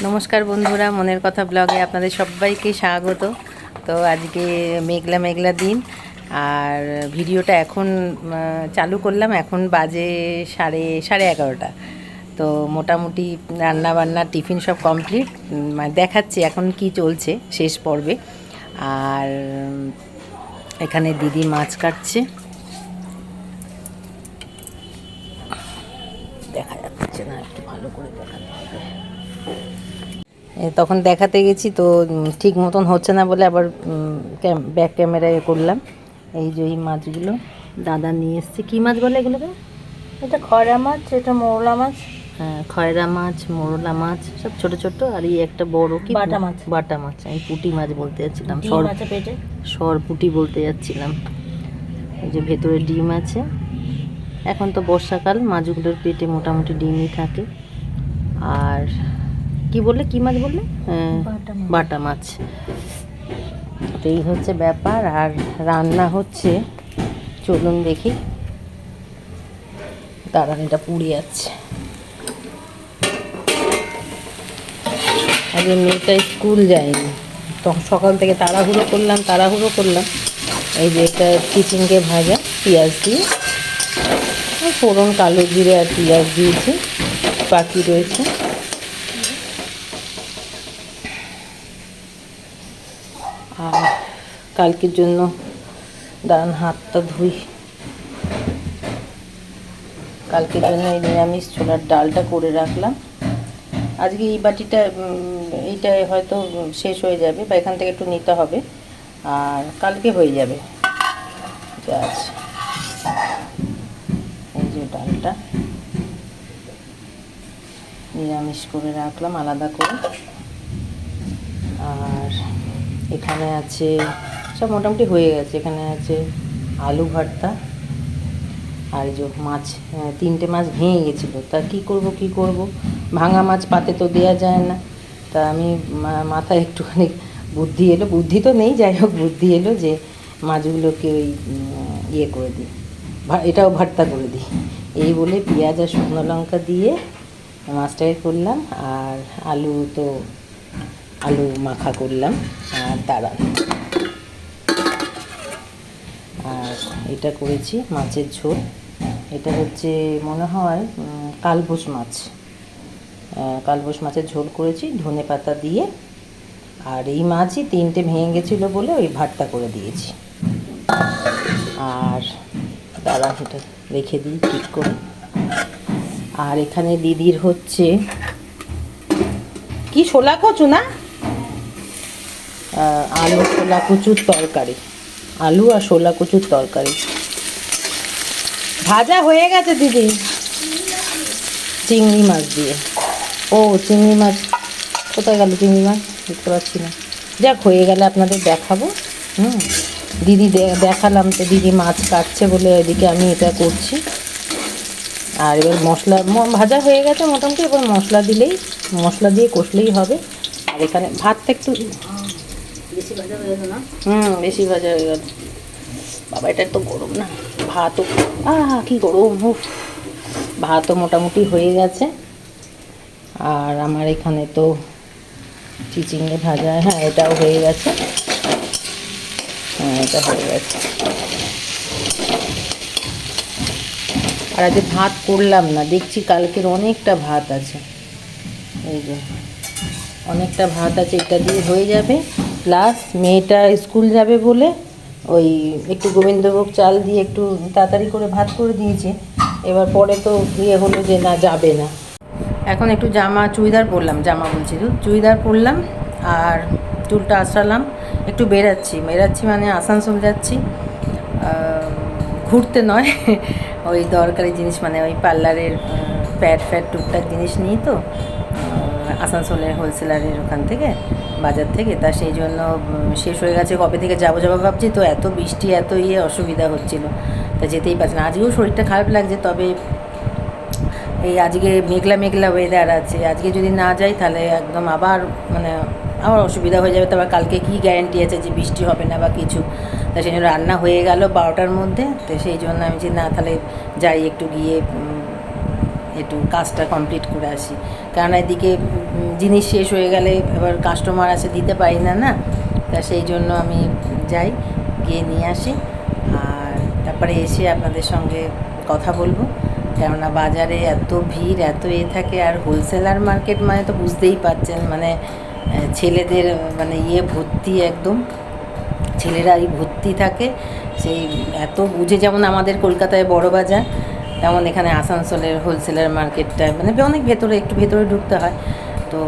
নমস্কার বন্ধুরা, মনের কথা ব্লগে আপনাদের সবাইকে স্বাগত। তো আজকে মেঘলা মেঘলা দিন, আর ভিডিওটা এখন চালু করলাম। এখন বাজে সাড়ে 11টা। তো মোটামুটি রান্না বান্না টিফিন সব কমপ্লিট। দেখাচ্ছি এখন কি চলছে শেষ পর্বে। আর এখানে দিদি মাছ কাটছে, দেখা যাচ্ছে না, একটু ভালো করে দেখাতে হবে। তখন দেখাতে গেছি তো ঠিক মতন হচ্ছে না বলে আবার ব্যাক ক্যামেরায় করলাম। এই যে এই মাছগুলো দাদা নিয়ে এসছে। কী মাছ বলে এগুলোকে? এটা খয়রা মাছ, এটা মোরলা মাছ। হ্যাঁ, খয়রা মাছ, মোরলা মাছ, সব ছোট ছোট। আর এই একটা বড় কি বাটা মাছ। বাটা মাছ, আমি পুঁটি মাছ বলতে যাচ্ছিলাম, পেটে সরপুঁটি বলতে যাচ্ছিলাম। এই যে ভেতরে ডিম আছে। এখন তো বর্ষাকাল, মাছগুলোর পেটে মোটামুটি ডিমই থাকে। আর কি বললে, কি মাছ বললে? বাটা মাছ। তো এই হচ্ছে ব্যাপার। আর রান্না হচ্ছে, চলুন দেখি। দাঁড়ান, এটা পুড়ে যাচ্ছে। আগে মেয়েটা স্কুল যায়নি, তখন সকাল থেকে তাড়াহুড়ো করলাম। এই যে একটা চিচিঙ্গে ভাজা পেঁয়াজ দিয়ে, ফোড়ন, কালো জিরে আর পেঁয়াজ দিয়েছি, বাকি রয়েছে। আর কালকের জন্য দাঁড়ান হাতটা ধুই। কালকের জন্য এই নিরামিষ ছোলার ডালটা করে রাখলাম। আজকে এই বাটিটা, এইটা হয়তো শেষ হয়ে যাবে, বা এখান থেকে একটু নিতে হবে, আর কালকে হয়ে যাবে যা আছে। এই যে ডালটা নিরামিষ করে রাখলাম আলাদা করে। আর এখানে আছে, সব মোটামুটি হয়ে গেছে। এখানে আছে আলু ভর্তা, আর এই যে মাছ, 3টে মাছ ভেঙে গেছিলো। তা কি করব, ভাঙা মাছ পাতে তো দেওয়া যায় না। তা আমি মাথায় একটুখানি বুদ্ধি এলো, বুদ্ধি তো নেই, যাই হোক বুদ্ধি এলো যে মাছগুলোকে ওই ইয়ে করে দিই, এটাও ভর্তা করে দিই। এই বলে পেঁয়াজ আর শুকনো লঙ্কা দিয়ে মাছটাকে করলাম। আর আলু মাখা করলাম। আর দাঁড়ান, আর এটা করেছি মাছের ঝোল। এটা হচ্ছে মনে হয় কালবোস মাছের ঝোল করেছি ধনে পাতা দিয়ে। আর এই মাছই 3টে ভেঙে গেছিলো বলে ওই ভর্তা করে দিয়েছি। আর দাঁড়া, এটা রেখে দিই ঠিক করে। আর এখানে দিদির হচ্ছে কি, শোলা কচু না, আলু শোলা কচুর তরকারি, আলু আর শোলা কচুর তরকারি ভাজা হয়ে গেছে দিদি, চিংড়ি মাছ দিয়ে। ও চিংড়ি মাছ কোথায় গেল? চিংড়ি মাছ দেখতে পাচ্ছি না। যাক, হয়ে গেলে আপনাদের দেখাবো। দিদি দেখালাম তো, দিদি মাছ কাটছে বলে এদিকে আমি এটা করছি। আর এবার মশলা ভাজা হয়ে গেছে মোটামুটি, এবার মশলা দিয়ে কষলেই হবে। আর এখানে ভাতটা একটু বেশি ভাজা হয়ে গেল না? বেশি ভাজা হয়ে গেল। বাবা, এটা তো গরম না, ভাতও কি গরম। ভাতও মোটামুটি হয়ে গেছে। আর আমার এখানে তো চিচিঙ্গে ভাজা, হ্যাঁ এটাও হয়ে গেছে। এটা হয়ে গেছে। আর আজকে ভাত করলাম না, দেখছি কালকের অনেকটা ভাত আছে। এই যে অনেকটা ভাত আছে, এটা দিয়ে হয়ে যাবে। প্লাস মেয়েটা স্কুল যাবে বলে ওই একটু গোবিন্দভোগ চাল দিয়ে একটু তাড়াতাড়ি করে ভাত করে দিয়েছে। এবার পরে তো ইয়ে হলো যে না, যাবে না। এখন একটু চুড়িদার পরলাম, আর চুলটা আঁচড়ালাম। একটু বেরাচ্ছি মানে আসানসোল যাচ্ছি, ঘুরতে নয়, ওই দরকারি জিনিস, মানে ওই পার্লারের ফ্যাট টুকটাক জিনিস নিই তো, আসানসোলের হোলসেলারের ওখান থেকে, বাজার থেকে। তা সেই জন্য শেষ হয়ে গেছে, কবে থেকে যাবো ভাবছি। তো এত বৃষ্টি, এত অসুবিধা হচ্ছিলো, তা যেতেই পারছি না। আজকেও শরীরটা খারাপ লাগছে, তবে এই আজকে মেঘলা ওয়েদার আছে। আজকে যদি না যাই তাহলে একদম আবার অসুবিধা হয়ে যাবে। তো আবার কালকে কী গ্যারেন্টি আছে যে বৃষ্টি হবে না বা কিছু। তা সেই জন্য রান্না হয়ে গেল 12টার মধ্যে। তো সেই জন্য আমি যে না, তাহলে যাই, একটু গিয়ে একটু কাজটা কমপ্লিট করে আসি, কারণ এদিকে জিনিস শেষ হয়ে গেলে এবার কাস্টমার আসে, দিতে পারি না না, তা সেই জন্য আমি যাই, গিয়ে নিয়ে আসি, আর তারপরে এসে আপনাদের সঙ্গে কথা বলবো। কেননা বাজারে এত ভিড়, এত থাকে, আর হোলসেলার মার্কেট মানে তো বুঝতেই পারছেন, মানে ছেলেদের মানে ভর্তি, একদম ছেলেরাই ভর্তি থাকে। সেই এত বুঝে, যেমন আমাদের কলকাতায় বড় বাজার, তেমন এখানে আসানসোলের হোলসেলার মার্কেটটা মানে অনেক ভেতরে, একটু ভেতরে ঢুকতে হয়, তো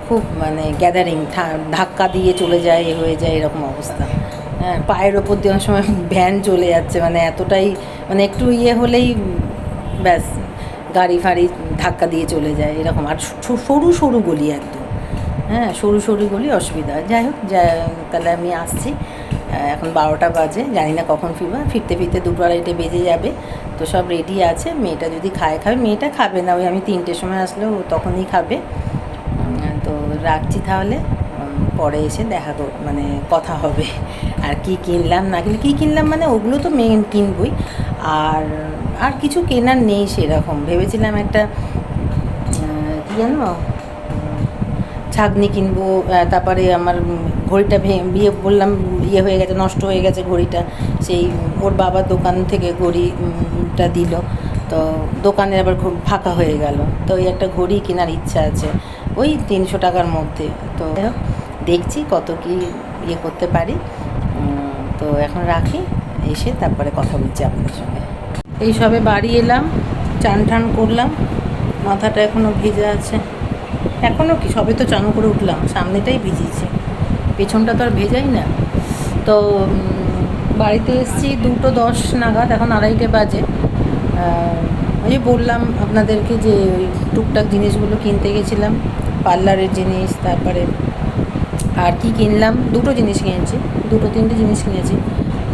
খুব মানে গ্যাদারিং, ধাক্কা দিয়ে চলে যায়, হয়ে যায়, এরকম অবস্থা। হ্যাঁ, পায়ের ওপর দিয়ে অনেক সময় ভ্যান চলে যাচ্ছে, মানে এতটাই, মানে একটু হলেই ব্যাস গাড়ি ফাড়ি ধাক্কা দিয়ে চলে যায় এরকম, আর সরু সরু গলি একদম। হ্যাঁ, সরু সরু গলি, অসুবিধা। যাই হোক, তাহলে আমি আসছি, এখন 12টা বাজে, জানি না কখন ফিরবো, ফিরতে ফিরতে 2-2:30 বেজে যাবে। তো সব রেডি আছে, মেয়েটা যদি খাবে, মেয়েটা খাবে না, ওই আমি 3টের সময় আসলেও তখনই খাবে। তো রাখছি তাহলে, পরে এসে মানে কথা হবে, আর কি কিনলাম না কিনলাম, কী কিনলাম মানে ওগুলো তো মেন কিনবই, আর কিছু কেনার নেই সেরকম। ভেবেছিলাম একটা কী জানো, ছাগনি কিনবো, তারপরে আমার ঘড়িটা বললাম হয়ে গেছে, নষ্ট হয়ে গেছে ঘড়িটা, সেই ওর বাবার দোকান থেকে ঘড়িটা দিল, তো দোকানে আবার খুব ফাঁকা হয়ে গেল, তো ওই একটা ঘড়ি কেনার ইচ্ছা আছে, ওই 300 টাকার মধ্যে। তো দেখছি কত কি করতে পারি। তো এখন রাখি, এসে তারপরে কথা বলছি আপনাদের সঙ্গে। এই সবে বাড়ি এলাম, চান টান করলাম, মাথাটা এখনও ভেজা আছে, এখনও কি সবে তো চান করে উঠলাম, সামনেটাই ভিজিয়েছি, পেছনটা তো আর ভেজাই না। তো বাড়িতে এসেছি 2:10 নাগাদ, এখন 2:30 বাজে। ওই যে বললাম আপনাদেরকে যে ওই টুকটাক জিনিসগুলো কিনতে গেছিলাম, পার্লারের জিনিস, তারপরে আর কি কিনলাম, 2টো জিনিস কিনেছি, 2-3টে জিনিস কিনেছি,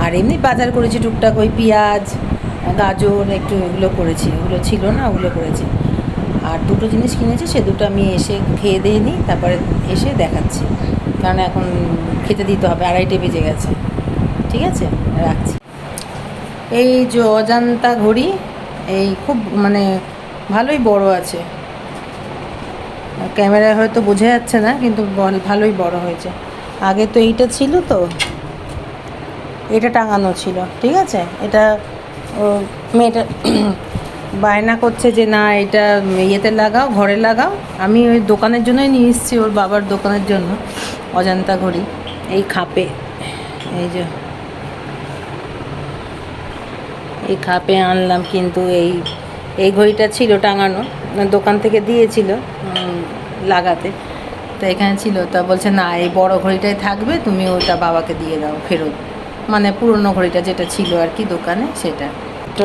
আর এমনি বাজার করেছি টুকটাক, ওই পেঁয়াজ, গাজর, একটু এগুলো করেছি, ওগুলো ছিল না, ওগুলো করেছি। আর 2টো জিনিস কিনেছি, সে দুটো আমি এসে খেয়ে দিয়ে নিই, তারপরে এসে দেখাচ্ছি, কারণ এখন খেতে দিতে হবে, 2:30 বেজে গেছে। ঠিক আছে, রাখছি। এই যে অজান্তা ঘড়ি, এই খুব মানে ভালোই বড় আছে, ক্যামেরায় হয়তো বোঝা যাচ্ছে না, কিন্তু ভালোই বড় হয়েছে। আগে তো এইটা ছিল, তো এটা টাঙানো ছিল, ঠিক আছে, এটা মেয়েটা বায়না করছে যে না এটা লাগাও, ঘরে লাগাও। আমি ওই দোকানের জন্যই নিয়ে এসেছি, ওর বাবার দোকানের জন্য, অজান্তা ঘড়ি। এই খাপে, এই খাপে আনলাম, কিন্তু এই ঘড়িটা ছিল টাঙানো, দোকান থেকে দিয়েছিল লাগাতে, তো এখানে ছিল, তা বলছে না এই বড় ঘড়িটাই থাকবে, তুমি ওটা বাবাকে দিয়ে দাও ফেরত, মানে পুরনো ঘড়িটা যেটা ছিল আর কি দোকানে, সেটা। তো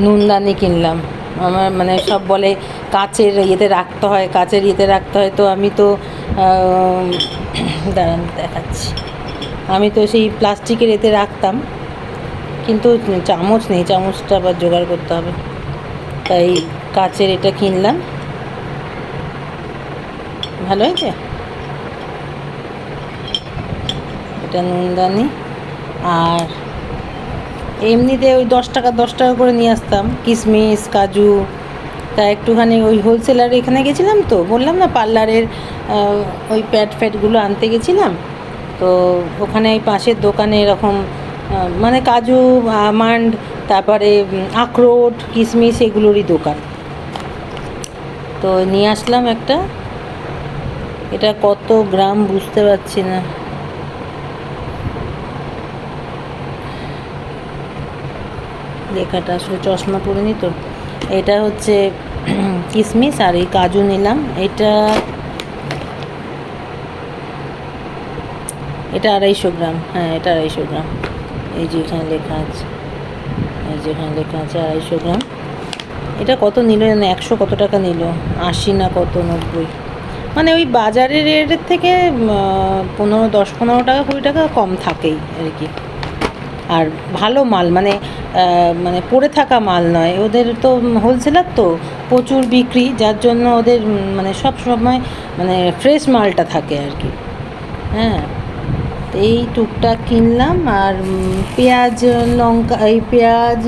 নুনদানি কিনলাম, আমার মানে সব বলে কাচের রাখতে হয়, তো আমি তো দাঁড়ান দেখাচ্ছি, আমি তো সেই প্লাস্টিকের রাখতাম, কিন্তু চামচ নেই, চামচটা আবার জোগাড় করতে হবে, তাই কাচের এটা কিনলাম। ভালো হয়েছে, এটা নুনদানি। আর এমনিতে ওই 10 টাকা করে নিয়ে আসতাম কিশমিশ, কাজু, তা একটুখানি ওই হোলসেলার এখানে গেছিলাম, তো বললাম না পার্লারের ওই প্যাডগুলো আনতে গেছিলাম, তো ওখানে এই পাশের দোকানে এরকম মানে কাজু, আমন্ড, তারপরে আখরোট, কিশমিশ, এগুলোরই দোকান, তো নিয়ে আসলাম একটা। এটা কত গ্রাম বুঝতে পারছি না, লেখাটা আসলে চশমা পরিনি তো। এটা হচ্ছে কিশমিশ, আর এই কাজু নিলাম, এটা 250 গ্রাম, হ্যাঁ এটা 250 গ্রাম, এই যে এখানে লেখা আছে, 250 গ্রাম। এটা কত নিল না, 100 কত টাকা নিল, 80 না কত, 90, মানে ওই বাজারের রেটের থেকে 10-15 টাকা 20 টাকা কম থাকেই আর কি। আর ভালো মাল, মানে মানে পড়ে থাকা মাল নয়, ওদের তো হোলসেলার, তো প্রচুর বিক্রি, যার জন্য ওদের মানে সব সময় মানে ফ্রেশ মালটা থাকে আর কি। হ্যাঁ, তো এই টুকটাক কিনলাম। আর পেঁয়াজ, লঙ্কা, এই পেঁয়াজ,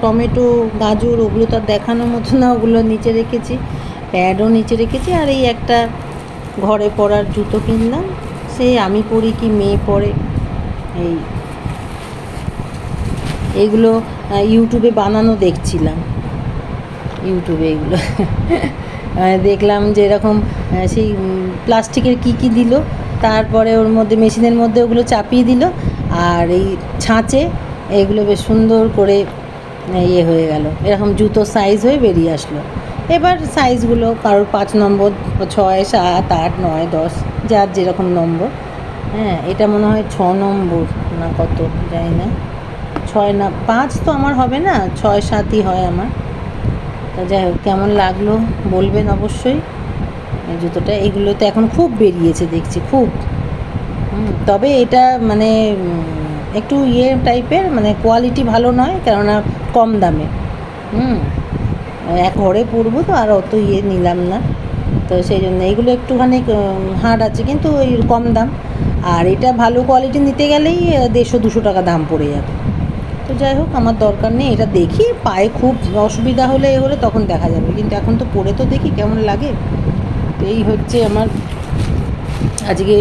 টমেটো, গাজর, ওগুলো তো আর দেখানোর মতো না, ওগুলো নিচে রেখেছি। প্যাডও নিচে রেখেছি। আর এই একটা ঘরে পরার জুতো কিনলাম, সে আমি পরি কি মেয়ে পরে। এইগুলো ইউটিউবে বানানো দেখছিলাম, ইউটিউবে এগুলো দেখলাম যে এরকম সেই প্লাস্টিকের কী দিল, তারপরে ওর মধ্যে মেশিনের মধ্যে ওগুলো চাপিয়ে দিল, আর এই ছাঁচে এগুলো বেশ সুন্দর করে ইয়ে হয়ে গেল, এরকম জুতো সাইজ হয়ে বেরিয়ে আসলো। এবার সাইজগুলো কারোর 5 নম্বর, 6, 7, 8, 9, 10, যার যেরকম নম্বর। হ্যাঁ, এটা মনে হয় 6 নম্বর না কত জানি না, 6 না 5 তো আমার হবে না, 6, 7ই হয় আমার। তা যাই হোক, কেমন লাগলো বলবেন অবশ্যই এই জুতোটা। এগুলো তো এখন খুব বেরিয়েছে দেখছি, খুব। তবে এটা মানে একটু ইয়ে টাইপের, মানে কোয়ালিটি ভালো নয়, কেননা কম দামে। এক ঘরে পরবো তো, আর অত ইয়ে নিলাম না, তো সেই জন্য এইগুলো একটুখানি হার্ড আছে, কিন্তু ওই কম দাম। আর এটা ভালো কোয়ালিটি নিতে গেলেই 150-200 টাকা দাম পড়ে যাবে। তো যাই হোক, আমার দরকার নেই। এটা দেখি, পায়ে খুব অসুবিধা হলে হলে তখন দেখা যাবে, কিন্তু এখন তো পরে তো দেখি কেমন লাগে। তো এই হচ্ছে আমার আজকে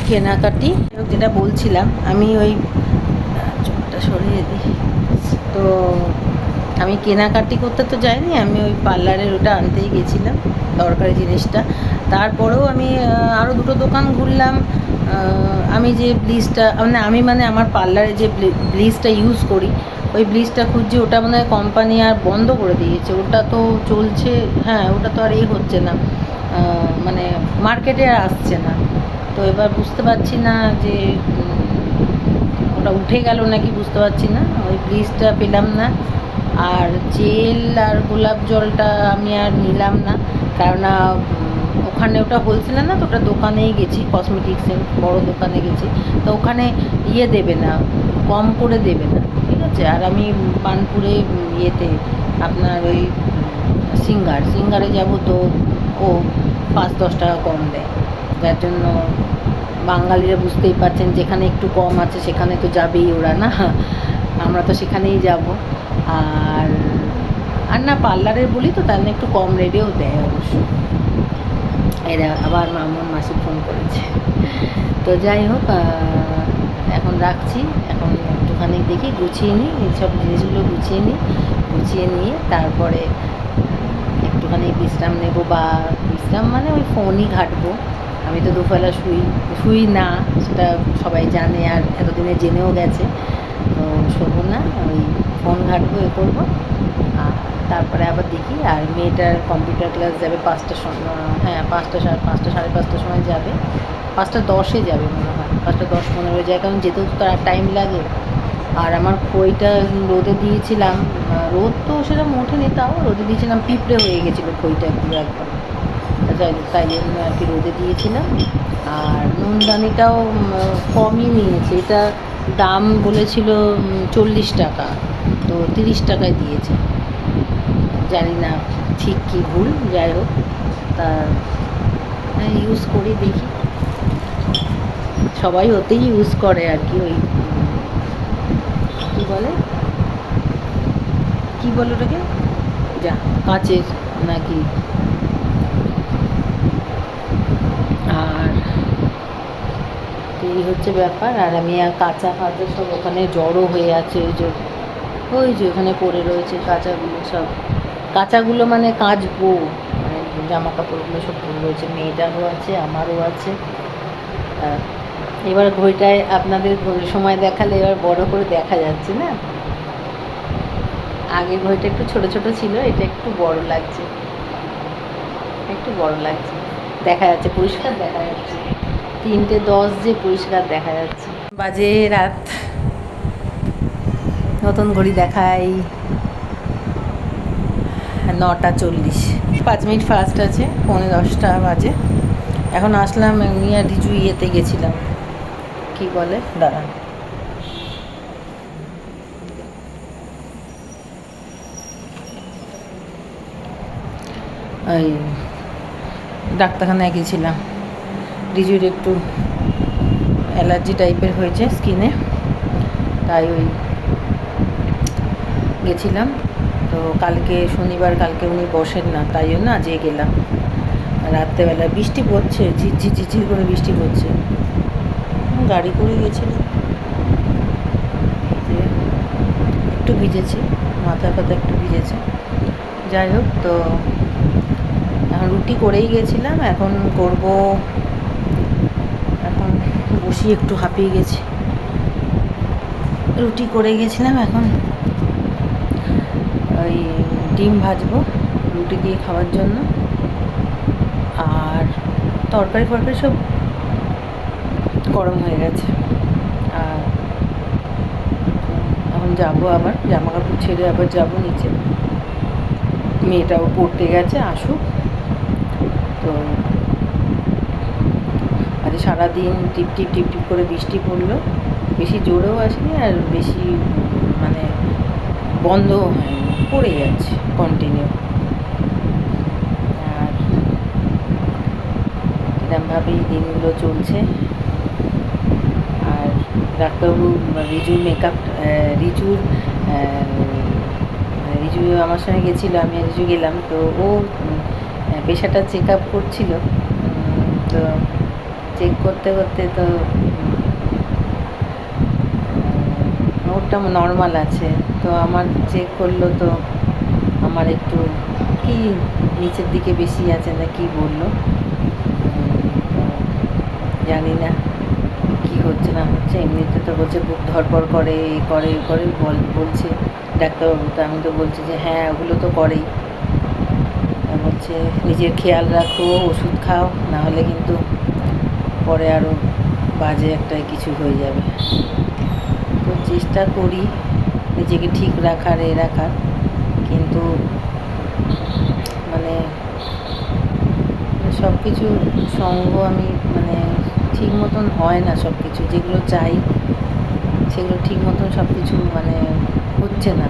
কেনাকাটি। যেটা বলছিলাম, আমি ওই চোখটা সরিয়ে দিই, তো আমি কেনাকাটি করতে তো যাইনি, আমি ওই পার্লারের ওটা আনতেই গেছিলাম, দরকারি জিনিসটা। তারপরেও আমি আরও 2টো দোকান ঘুরলাম। আমি যে ব্লিচটা মানে আমার পার্লারে যে ব্লিচটা ইউজ করি, ওই ব্লিচটা খুঁজছি, ওটা মনে হয় কোম্পানি আর বন্ধ করে দিয়েছে। ওটা তো চলছে, হ্যাঁ, ওটা তো আর হচ্ছে না, মানে মার্কেটে আর আসছে না। তো এবার বুঝতে পারছি না যে ওটা উঠে গেল নাকি, বুঝতে পারছি না। ওই ব্লিচটা পেলাম না। আর জেল আর গোলাপ জলটা আমি আর নিলাম না, কেননা ওখানে ওটা হোলসেলার না তো, ওটা দোকানেই গেছি, কসমেটিক্সের বড় দোকানে গেছি, তো ওখানে দেবে না, কম করে দেবে না, ঠিক আছে। আর আমি বার্নপুরে ইয়েতে আপনার ওই সিঙ্গারে যাব, তো ও 5-10 টাকা কম দেয়, যার জন্য বাঙালিরা বুঝতেই পারছেন, যেখানে একটু কম আছে সেখানে তো যাবেই ওরা, না আমরা তো সেখানেই যাব। আর না, পার্লারের বলি তো, তার একটু কম রেটেও দেয় অবশ্য। এরা আবার মামুন মাসি ফোন করেছে। তো যাই হোক, এখন রাখছি। এখন একটুখানি দেখি গুছিয়ে নিই, এইসব জিনিসগুলো গুছিয়ে নিয়ে তারপরে একটুখানি বিশ্রাম নেব, বা বিশ্রাম মানে ওই ফোনই ঘাঁটবো। আমি তো দুবেলা শুই না, সেটা সবাই জানে, আর এতদিনে জেনেও গেছে। তো শোবো না, ওই ফোন ঘাঁটবো, করবো। আর তারপরে আবার দেখি। আর মেয়েটার কম্পিউটার ক্লাস যাবে 5টার সময়, হ্যাঁ 5টা, 5:30, 5:30 সময় যাবে, 5:10 যাবে মনে হয়, 5:10-15 যায়, কারণ যেতেও তো তার টাইম লাগে। আর আমার খইটা রোদে দিয়েছিলাম, রোদ তো সেরকম ওঠেনি, তাও রোদে দিয়েছিলাম, পিঁপড়ে হয়ে গেছিলো খইটা পুরো একদম, তাই জন্য আর কি রোদে দিয়েছিলাম। আর নুনদানিটাও কমই নিয়েছে, এটা দাম বলেছিল 40 টাকা, তো 30 টাকায় দিয়েছে। জানি না ঠিক কি ভুল, যাই হোক, তা ইউজ করি, দেখি। সবাই ওতেই ইউজ করে আর কি, ওই কী বলে ওটাকে, যা কাচের নাকি। আর এই হচ্ছে ব্যাপার। আর আমি আর কাঁচা সব ওখানে জড়ো হয়ে আছে, ওই যে ওখানে পড়ে রয়েছে কাঁচাগুলো, সব কাঁচাগুলো মানে কাচবো, মানে জামা কাপড়গুলো সব পড়ে রয়েছে, মেয়েটারও আছে, আমারও আছে। এবার ঘড়িটায় আপনাদের সময় দেখালে এবার বড় করে দেখা যাচ্ছে না, আগে ঘড়িটা একটু ছোট ছোট ছিল, এটা একটু বড় লাগছে, দেখা যাচ্ছে, পরিষ্কার দেখা যাচ্ছে, 3:10 যে পরিষ্কার দেখা যাচ্ছে। বাজে রাত, নতুন ঘড়ি দেখাই 9:40, 5 মিনিট ফাস্ট আছে, 9:45 বাজে। এখন আসলাম, নিয়ে রিজু ইয়েতে গেছিলাম, কি বলে, দাঁড়ান, ওই ডাক্তারখানায় গেছিলাম, রিজুর একটু অ্যালার্জি টাইপের হয়েছে স্কিনে, তাই ওই গেছিলাম। তো কালকে শনিবার, কালকে উনি বসেন না, তাই জন্য আজকে গেলাম। রাত্রেবেলা বৃষ্টি পড়ছে, ঝিরঝির ঝিরঝির করে বৃষ্টি পড়ছে, গাড়ি করে গেছিলাম। একটু ভিজেছি, মাথা ফাথা একটু ভিজেছে। যাই হোক, তো এখন রুটি করেই গেছিলাম, এখন করব। এখন বসি, একটু হাঁপিয়ে গেছি। রুটি করে গেছিলাম, এখন ওই ডিম ভাজবো রুটি দিয়ে খাওয়ার জন্য। আর তরকারি ফরকারি সব গরম হয়ে গেছে। আর এখন যাবো, আবার জামা কাপড় ছেড়ে আবার যাবো নিচে। মেয়েটাও পড়তে গেছে, আসুক। তো আজ সারাদিন টিপ টিপ টিপ টিপ করে বৃষ্টি পড়লো, বেশি জোরেও আসেনি আর বেশি মানে বন্ধও হয়নি, পড়ে যাচ্ছে কন্টিনিউ। আর এরকমভাবেই দিনগুলো চলছে। আর ডাক্তারবাবু রিজুর মেকআপ, রিজু আমার সঙ্গে গেছিলো, আমি রিজু গেলাম। তো ও পেশাটা চেক আপ করছিল। তো চেক করতে করতে তো ওরটা নর্মাল আছে। তো আমার চেক করলো, তো আমার একটু কি নিচের দিকে বেশি আছে না কি বললো, জানি না কি হচ্ছে না হচ্ছে। এমনিতে তো বলছে বুক ধরপড় করে, এই করে এই করে বলছে ডাক্তারবাবু। তো আমি তো বলছি যে হ্যাঁ, ওগুলো তো করেই। বলছে নিজের খেয়াল রাখো, ওষুধ খাও, নাহলে কিন্তু পরে আরও বাজে একটা কিছু হয়ে যাবে। তো চেষ্টা করি নিজেকে ঠিক রাখার, রাখার, কিন্তু মানে সব কিছু সঙ্গ আমি মানে ঠিক মতন হয় না। সব কিছু যেগুলো চাই সেগুলো ঠিক মতন সব কিছু মানে হচ্ছে না।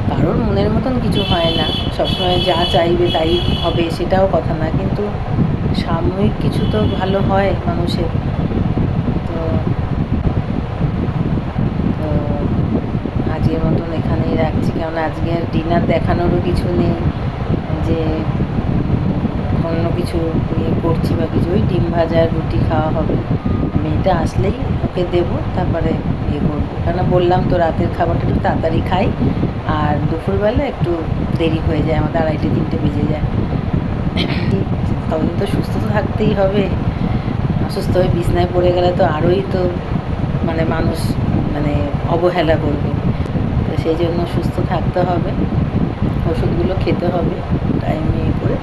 কারোর মনের মতন কিছু হয় না, সবসময় যা চাইবে তাই হবে সেটাও কথা না, কিন্তু সাময়িক কিছু তো ভালো হয় মানুষের। তো তো আজকের মতন এখানেই রাখছি, কারণ আজকে আর ডিনার দেখানোরও কিছু নেই যে অন্য কিছু ইয়ে করছি বা কিছু। ওই ডিম ভাজা রুটি খাওয়া হবে, মেয়েটা আসলেই ওকে দেবো, তারপরে ইয়ে করবো। কেন বললাম তো রাতের খাবারটা একটু তাড়াতাড়ি খাই, আর দুপুরবেলা একটু দেরি হয়ে যায়, আমাদের 2:30-3টে বেজে যায়। তখন তো সুস্থ তো থাকতেই হবে। অসুস্থ হয়ে বিছনায় পড়ে গেলে তো আরোই তো মানে মানুষ মানে অবহেলা করবে। তো সেই জন্য সুস্থ থাকতে হবে, ওষুধগুলো খেতে হবে টাইমে করে।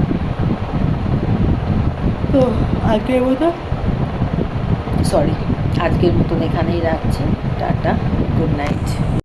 তো আজকের মতন এখানেই রাখছি। Tata, good night.